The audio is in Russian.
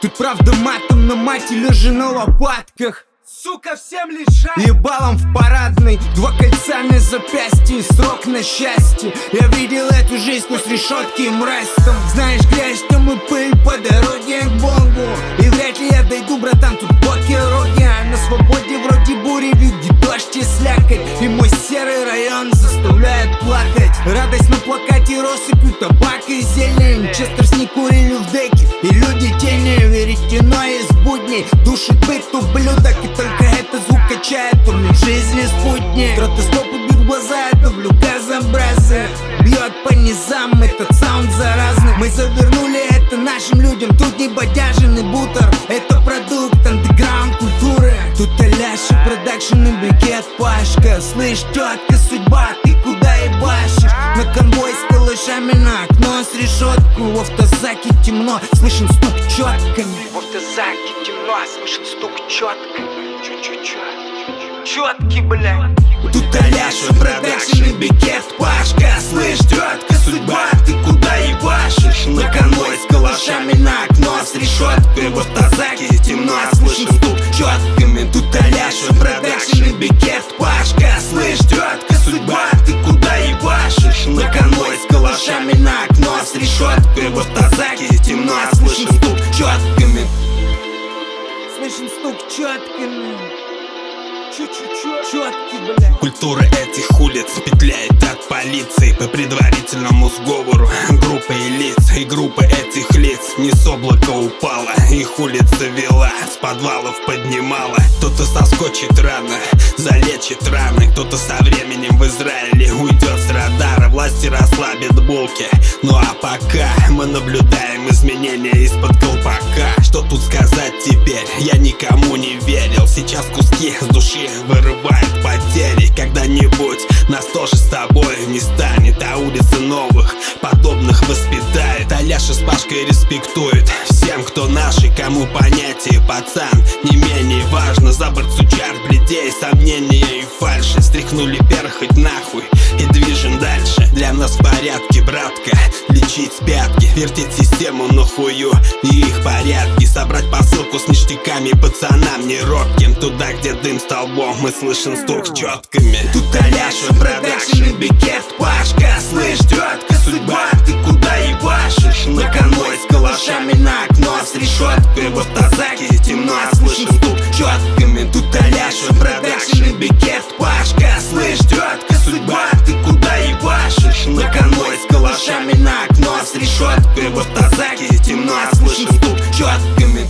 Тут правда матом, но мать лежа на лопатках. Сука, всем лежать. Ебалом в парадной, 2 кольца на запястье, срок на счастье. Я видел эту жизнь сквозь решетки и мразь там. Знаешь, грязь, там и пыль по дороге к Богу. И вряд ли я дойду, братан, тут боки-роги. А на свободе вроде бури, видит дождь и слякоть. И мой серый район заставляет плакать. Радость на плакате, россыпью табак и зелень. Честерс не курили в деке, и люди тени. Веретено из будней, душит быт ублюдок. И только этот звук качает, он в жизни спутник. Стратоскопы бьют в глаза, это в газообразы. Бьет по низам, этот саунд заразный. Мы завернули это нашим людям, тут не бодяженный бутер. Это продукт андеграунд культуры. Тут Аляша, продакшн и бикет Пашка. Слышь, тетка, судьба, ты куда ебашишь? На конвой с калашами, на окно с решетку. В автозаке темно, слышен стук четками. В автозаке темно, слышен стук четками. Четки, блядь. Тут Аляша, продакшн и бикет Пашка. Слышь, тетка, судьба, ты куда ебашишь? На конвой с калашами, на окно с решеткой. В автозаке темно, слышен стук четками. Тут Аляша, продакшн и бикет Пашка. Слышь, тетка, судьба, ты куда ебашишь? На конвой с калашами, на окно с решеткой. В автозаке темно, слышен стук четками. Слышен стук четками. Четки, бля. Культура этих улиц петляет от полиции по предварительному сговору группы лиц. И группа этих лиц не с облака упала, их улица вела, с подвалов поднимала. Кто-то соскочит рано, залечит раны, кто-то со временем в Израиле уйдет с радара. Власти расслабят булки, ну а пока мы наблюдаем изменения из-под колпака. Что тут сказать теперь? Я никому не верил. Сейчас куски с души вырывают потери. Когда-нибудь нас тоже с тобой не станет, а улицы новых подобных воспитает. Аляша с Пашкой респектует всем, кто наши, кому понятие пацан не менее важно. За борт сучар, бледей, сомнения и фальши. Стряхнули перхоть нахуй и движем дальше. Для нас в порядке, братка, лечить пятки, вертеть систему на хую и их порядки. Собрать посылку с ништяками пацанам не робким. Туда, где дым столбом, мы слышим стук четками. Тут Аляша, продакшн и бикет Пашка. Слышь, тетка, судьба, ты куда ебашишь? На конвой с калашами, на окно с решеткой. В автозаке темно, слышим стук четками. Тут Аляша, продакшн и бикет Пашка. Слышь, тетка, судьба, ты куда ебашишь? На конвой с калашами, на окно с решеткой. В автозаке темно, слышим стук четками.